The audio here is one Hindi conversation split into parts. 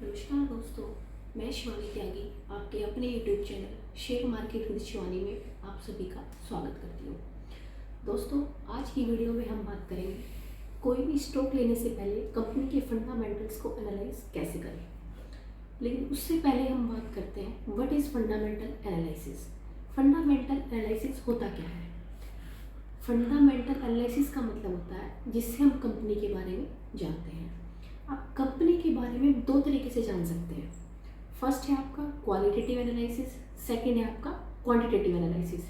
नमस्कार दोस्तों, मैं शिवानी त्यागी आपके अपने YouTube channel share market with Shivani में आप सभी का स्वागत करती हूँ। दोस्तों, आज की वीडियो में हम बात करेंगे कोई भी स्टॉक लेने से पहले कंपनी के फंडामेंटल्स को एनालाइज कैसे करें। लेकिन उससे पहले हम बात करते हैं what is fundamental analysis. Fundamental analysis होता क्या है? फंडामेंटल एनालिसिस का मतलब होता है जिससे हम कंपनी के बारे में जानते हैं। आप कंपनी के बारे में दो तरीके से जान सकते हैं। फर्स्ट है आपका क्वालिटेटिव एनालिसिस, सेकंड है आपका क्वांटिटेटिव एनालिसिस।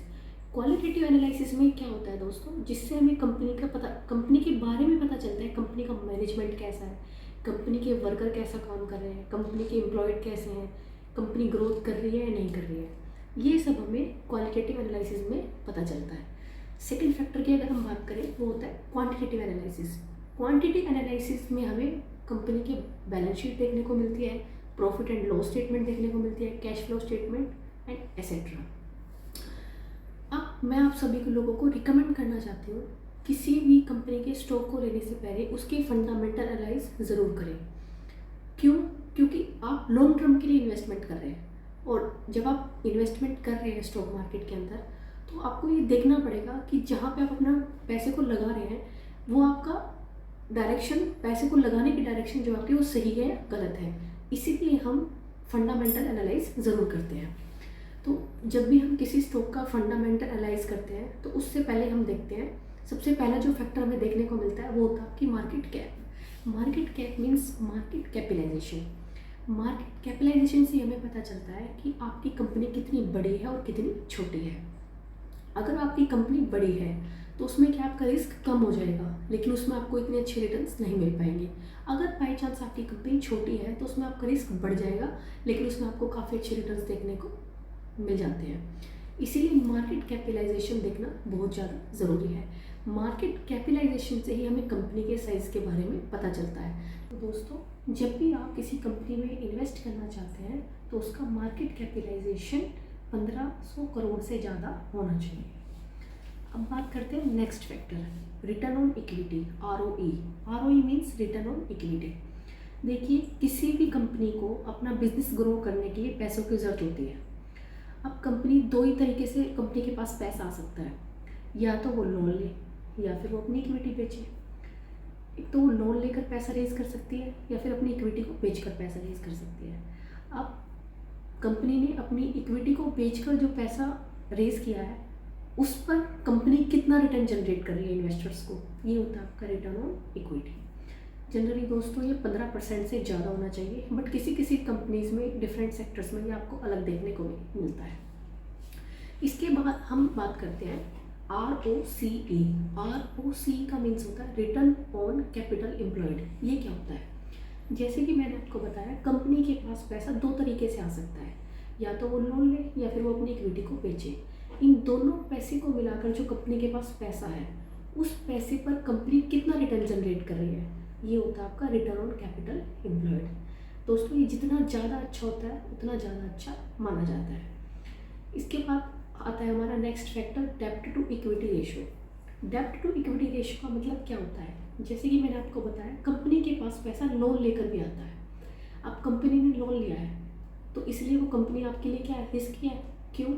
क्वालिटेटिव एनालिसिस में क्या होता है दोस्तों, जिससे हमें कंपनी के बारे में पता चलता है। कंपनी का मैनेजमेंट कैसा है, कंपनी के वर्कर कैसा काम कर रहे हैं, कंपनी के एम्प्लॉयड कैसे हैं, कंपनी ग्रोथ कर रही है या नहीं कर रही है, ये सब हमें क्वालिटेटिव एनालिसिस में पता चलता है। सेकेंड फैक्टर की अगर हम बात करें वो होता है क्वांटिटेटिव एनालिसिस। क्वांटिटी एनालिसिस में हमें कंपनी की बैलेंस शीट देखने को मिलती है, प्रॉफिट एंड लॉस स्टेटमेंट देखने को मिलती है, cash flow statement and etcetera. अब मैं आप सभी को लोगों को रिकमेंड करना चाहती हूँ, किसी भी कंपनी के स्टॉक को लेने से पहले उसके फंडामेंटल एनालाइज ज़रूर करें। क्यों? क्योंकि आप लॉन्ग टर्म के लिए इन्वेस्टमेंट कर रहे हैं, और जब आप इन्वेस्टमेंट कर रहे हैं स्टॉक मार्केट के अंदर, तो आपको ये देखना पड़ेगा कि जहाँ पे आप अपना पैसे को लगा रहे हैं वो आपका डायरेक्शन, पैसे को लगाने की डायरेक्शन जो आपकी वो सही है या गलत है। इसीलिए हम फंडामेंटल एनालाइज ज़रूर करते हैं। तो जब भी हम किसी स्टॉक का फंडामेंटल एनालाइज करते हैं तो उससे पहले हम देखते हैं, सबसे पहला जो फैक्टर हमें देखने को मिलता है वो होता है कि market cap. Market cap means market capitalisation. Market capitalisation से हमें पता चलता है कि आपकी कंपनी कितनी बड़ी है और कितनी छोटी है। अगर आपकी कंपनी बड़ी है तो उसमें क्या आपका रिस्क कम हो जाएगा, लेकिन उसमें आपको इतने अच्छे रिटर्न्स नहीं मिल पाएंगे। अगर बाई चांस आपकी कंपनी छोटी है तो उसमें आपका रिस्क बढ़ जाएगा, लेकिन उसमें आपको काफ़ी अच्छे रिटर्न्स देखने को मिल जाते हैं। इसीलिए मार्केट कैपिटलाइजेशन देखना बहुत ज़्यादा ज़रूरी है। मार्केट कैपिटलाइजेशन से ही हमें कंपनी के साइज़ के बारे में पता चलता है। तो दोस्तों, जब भी आप किसी कंपनी में इन्वेस्ट करना चाहते हैं तो उसका मार्केट कैपिटलाइजेशन 1500 करोड़ से ज़्यादा होना चाहिए। अब बात करते हैं next factor, return on equity, ROE। ROE means return on equity. देखिए, किसी भी कंपनी को अपना बिजनेस ग्रो करने के लिए पैसों की ज़रूरत होती है। अब कंपनी दो ही तरीके से कंपनी के पास पैसा आ सकता है, या तो वो लोन ले या फिर वो अपनी इक्विटी बेचे। एक तो वो लोन लेकर पैसा रेज कर सकती है या फिर अपनी इक्विटी को बेचकर पैसा रेज कर सकती है। अब कंपनी ने अपनी इक्विटी को बेचकर जो पैसा रेज किया है उस पर कंपनी कितना रिटर्न जनरेट कर रही है इन्वेस्टर्स को, ये होता है आपका रिटर्न ऑन इक्विटी। जनरली दोस्तों ये 15% से ज़्यादा होना चाहिए, बट किसी किसी कंपनीज में, डिफरेंट सेक्टर्स में ये आपको अलग देखने को मिलता है। इसके बाद हम बात करते हैं ROCE। ROCE का मीन्स होता है रिटर्न ऑन कैपिटल एम्प्लॉयड। ये क्या होता है? जैसे कि मैंने आपको बताया, कंपनी के पास पैसा दो तरीके से आ सकता है, या तो वो लोन ले या फिर वो अपनी इक्विटी को बेचे। इन दोनों पैसे को मिलाकर जो कंपनी के पास पैसा है, उस पैसे पर कंपनी कितना रिटर्न जनरेट कर रही है, ये होता है आपका रिटर्न ऑन कैपिटल एम्प्लॉयड। दोस्तों, ये जितना ज़्यादा अच्छा होता है उतना ज़्यादा अच्छा माना जाता है। इसके बाद आता है हमारा नेक्स्ट फैक्टर, डेब्ट टू इक्विटी रेशो। डेब्ट टू इक्विटी रेशो का मतलब क्या होता है? जैसे कि मैंने आपको बताया, कंपनी के पास पैसा लोन लेकर भी आता है। अब कंपनी ने लोन लिया है तो इसलिए वो कंपनी आपके लिए क्या है, रिस्क है। क्यों?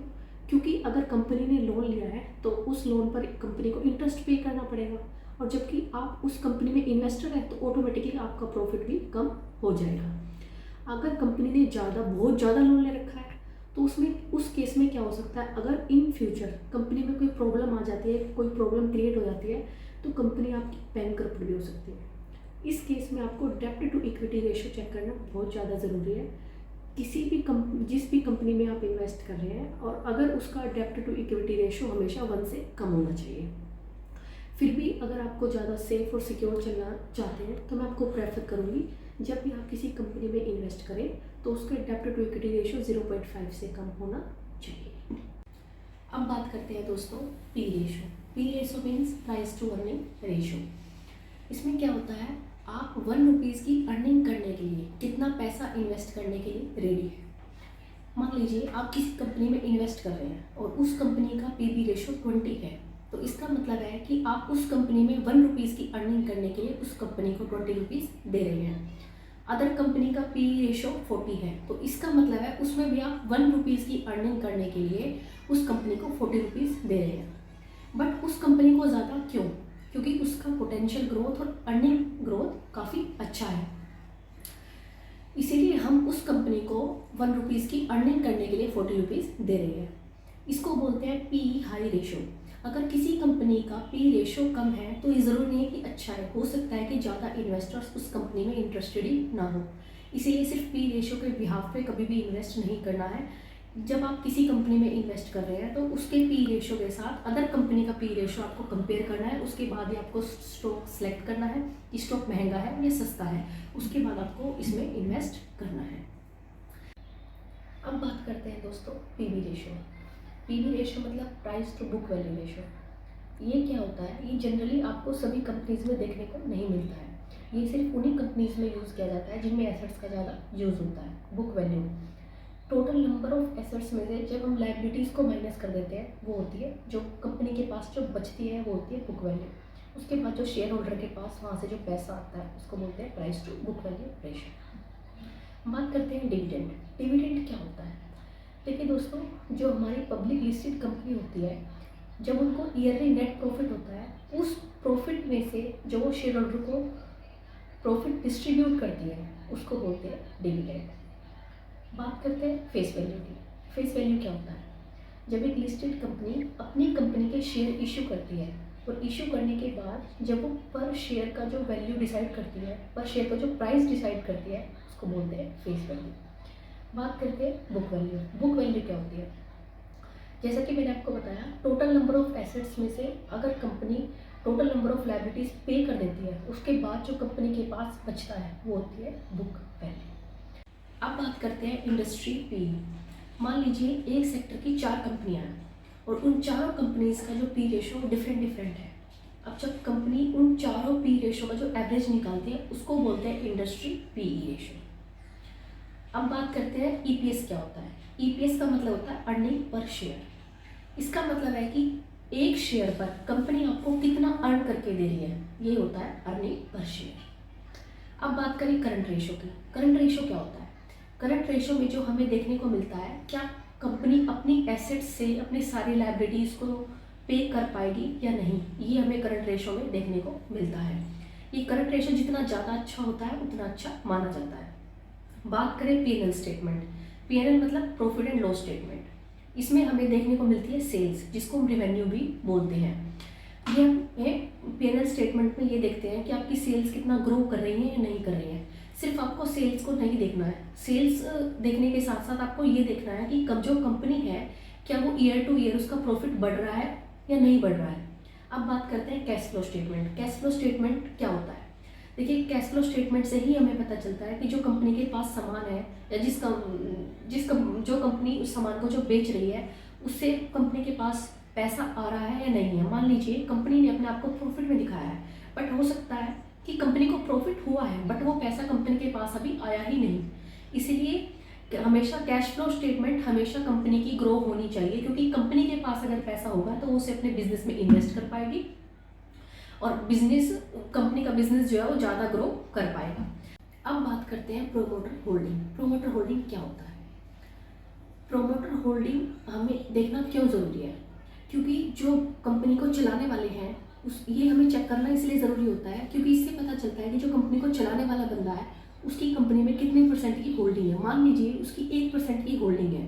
क्योंकि अगर कंपनी ने लोन लिया है तो उस लोन पर कंपनी को इंटरेस्ट पे करना पड़ेगा, और जबकि आप उस कंपनी में इन्वेस्टर है तो ऑटोमेटिकली आपका प्रॉफिट भी कम हो जाएगा। अगर कंपनी ने बहुत ज़्यादा लोन ले रखा है तो उस केस में क्या हो सकता है, अगर इन फ्यूचर कंपनी में कोई प्रॉब्लम आ जाती है, कोई प्रॉब्लम क्रिएट हो जाती है, तो कंपनी आपकी बैंकरप्ट भी हो सकती है। इस केस में आपको डेब्ट टू इक्विटी रेशो चेक करना बहुत ज़्यादा ज़रूरी है। जिस भी कंपनी में आप इन्वेस्ट कर रहे हैं, और अगर उसका डेब्ट टू इक्विटी रेशो हमेशा 1 से कम होना चाहिए। फिर भी अगर आपको ज़्यादा सेफ और सिक्योर चलना चाहते हैं तो मैं आपको प्रेफर करूँगी, जब भी आप किसी कंपनी में इन्वेस्ट करें तो उसका डेब्ट टू इक्विटी रेशो 0.5 से कम होना चाहिए। अब बात करते हैं दोस्तों P ratio. P ratio means price to earning ratio. इसमें क्या होता है, आप 1 रुपीज़ की अर्निंग करने के लिए कितना पैसा इन्वेस्ट करने के लिए रेडी है। मान लीजिए आप किसी कंपनी में इन्वेस्ट कर रहे हैं और उस कंपनी का पीबी रेशो 20 है, तो इसका मतलब है कि आप उस कंपनी में 1 रुपीज़ की अर्निंग करने के लिए उस कंपनी को 20 रुपीज़ दे रहे हैं। अदर कंपनी का पी रेशो 40 है, तो इसका मतलब है उसमें भी आप 1 रुपीज़ की अर्निंग करने के लिए उस कंपनी को 40 रुपीज़ दे रहे हैं। बट उस कंपनी को ज़्यादा क्यों? क्योंकि उसका पोटेंशियल ग्रोथ और अर्निंग ग्रोथ काफ़ी अच्छा है, इसीलिए हम उस कंपनी को 1 रुपीज़ की अर्निंग करने के लिए 40 रुपीज़ दे रहे हैं। इसको बोलते हैं पी हाई रेशो। अगर किसी कंपनी का पी रेशो कम है तो ये ज़रूरी नहीं है कि अच्छा है, हो सकता है कि ज़्यादा इन्वेस्टर्स उस कंपनी में इंटरेस्टेड ही ना हो। इसीलिए सिर्फ पी रेशो के बिहाफ पे कभी भी इन्वेस्ट नहीं करना है। जब आप किसी कंपनी में इन्वेस्ट कर रहे हैं तो उसके पी रेशो के साथ अदर कंपनी का पी रेशो आपको कंपेयर करना है। उसके बाद ही आपको स्टॉक सेलेक्ट करना है कि स्टॉक महंगा है या सस्ता है, उसके बाद आपको इसमें इन्वेस्ट करना है। अब बात करते हैं दोस्तों पीवी रेशो। पीवी रेशो मतलब price to book value ratio. ये क्या होता है? ये जनरली आपको सभी कंपनीज में देखने को नहीं मिलता है। ये सिर्फ उन्हीं कंपनीज में यूज़ किया जाता है जिनमें एसेट्स का ज़्यादा यूज़ होता है। Book value total number of assets में से जब हम लाइबिलिटीज़ को माइनस कर देते हैं वो होती है, जो कंपनी के पास जो बचती है वो होती है बुक वैल्यू। उसके बाद जो शेयर होल्डर के पास वहाँ से जो पैसा आता है उसको बोलते हैं price to book value ratio. बात करते हैं डिविडेंड। डिविडेंड क्या होता है? देखिए दोस्तों, जो हमारी पब्लिक लिस्टेड कंपनी होती है, जब उनको ईयरली नेट प्रॉफिट होता है, उस प्रॉफिट में से जो वो शेयर होल्डर को प्रॉफिट डिस्ट्रीब्यूट करती है उसको बोलते हैं डिविडेंड। बात करते हैं फेस वैल्यू की। फेस वैल्यू क्या होता है? जब एक लिस्टेड कंपनी अपनी कंपनी के शेयर इशू करती है और इशू करने के बाद जब वो पर शेयर का जो वैल्यू डिसाइड करती है, पर शेयर का जो प्राइस डिसाइड करती है, उसको बोलते हैं फेस वैल्यू। बात करते हैं बुक वैल्यू। बुक वैल्यू क्या होती है? जैसा कि मैंने आपको बताया, टोटल नंबर ऑफ एसेट्स में से अगर company total number of liabilities पे कर देती है, उसके बाद जो कंपनी के पास बचता है वो होती है बुक वैल्यू। अब बात करते हैं इंडस्ट्री पी। मान लीजिए एक सेक्टर की 4 कंपनियां हैं और उन चारों कंपनीज का जो पी रेशो डिफरेंट है। अब जब कंपनी उन चारों पी रेशो का जो एवरेज निकालती है उसको बोलते हैं इंडस्ट्री पी रेशो। अब बात करते हैं ईपीएस क्या होता है। ईपीएस का मतलब होता है अर्निंग पर शेयर। इसका मतलब है कि एक शेयर पर कंपनी आपको कितना अर्न करके दे रही है, ये होता है अर्निंग पर शेयर। अब बात करें करंट रेशो की। करंट रेशो क्या होता है? करंट रेशो में जो हमें देखने को मिलता है, क्या कंपनी अपनी एसेट्स से अपनी सारी लायबिलिटीज़ को पे कर पाएगी या नहीं, ये हमें करंट रेशो में देखने को मिलता है। ये करंट रेशो जितना ज़्यादा अच्छा होता है उतना अच्छा माना जाता है। बात करें पीएनएल स्टेटमेंट। पीएनएल मतलब प्रॉफिट एंड लॉस स्टेटमेंट। इसमें हमें देखने को मिलती है सेल्स, जिसको हम रेवेन्यू भी बोलते हैं। ये हम पीएनएल स्टेटमेंट में ये देखते हैं कि आपकी सेल्स कितना ग्रो कर रही है या नहीं कर रही है। सिर्फ आपको सेल्स को नहीं देखना है, सेल्स देखने के साथ साथ आपको ये देखना है कि जो कंपनी है क्या वो ईयर टू ईयर उसका प्रॉफिट बढ़ रहा है या नहीं बढ़ रहा है। अब बात करते हैं cash flow statement. Cash flow statement क्या होता है? देखिए, कैश फ्लो स्टेटमेंट से ही हमें पता चलता है कि जो कंपनी के पास सामान है या जो कंपनी उस सामान को जो बेच रही है उससे कंपनी के पास पैसा आ रहा है या नहीं है। मान लीजिए कंपनी ने अपने आप को प्रॉफिट में दिखाया है, बट हो सकता है कि कंपनी को प्रॉफिट हुआ है बट वो पैसा कंपनी के पास अभी आया ही नहीं। इसीलिए हमेशा कैश फ्लो स्टेटमेंट हमेशा कंपनी की ग्रो होनी चाहिए, क्योंकि कंपनी के पास अगर पैसा होगा तो वो उसे अपने बिजनेस में इन्वेस्ट कर पाएगी और कंपनी का बिजनेस जो है वो ज़्यादा ग्रो कर पाएगा। अब बात करते हैं प्रोमोटर होल्डिंग। प्रोमोटर होल्डिंग क्या होता है? प्रोमोटर होल्डिंग हमें देखना क्यों ज़रूरी है? क्योंकि जो कंपनी को चलाने वाले हैं ये हमें चेक करना इसलिए ज़रूरी होता है क्योंकि इससे पता चलता है कि जो कंपनी को चलाने वाला बंदा है उसकी कंपनी में कितने % की होल्डिंग है। मान लीजिए उसकी 1% की होल्डिंग है,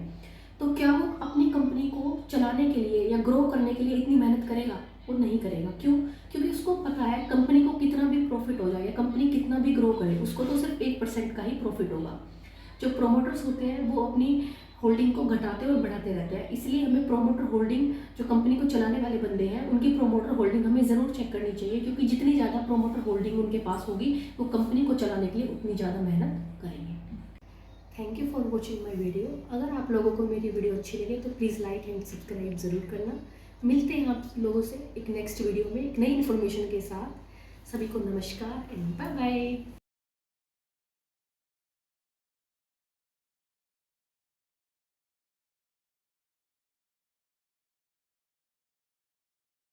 तो क्या वो अपनी कंपनी को चलाने के लिए या ग्रो करने के लिए इतनी मेहनत करेगा? वो नहीं करेगा। क्यों? क्योंकि उसको पता है कंपनी को कितना भी प्रॉफिट हो जाए या कंपनी कितना भी ग्रो करे, उसको तो सिर्फ 1% का ही प्रॉफिट होगा। जो प्रोमोटर्स होते हैं वो अपनी होल्डिंग को घटाते और बढ़ाते रहते हैं। इसलिए हमें प्रोमोटर होल्डिंग, जो कंपनी को चलाने वाले बंदे हैं उनकी प्रोमोटर होल्डिंग हमें ज़रूर चेक करनी चाहिए, क्योंकि जितनी ज़्यादा प्रोमोटर होल्डिंग उनके पास होगी वो कंपनी को चलाने के लिए उतनी ज़्यादा मेहनत करेंगे। Thank you for watching my video. अगर आप लोगों को मेरी वीडियो अच्छी लगे तो प्लीज़ लाइक एंड सब्सक्राइब ज़रूर करना। मिलते हैं आप लोगों से एक नेक्स्ट वीडियो में एक नई इन्फॉर्मेशन के साथ। सभी को नमस्कार एंड बाय बाय।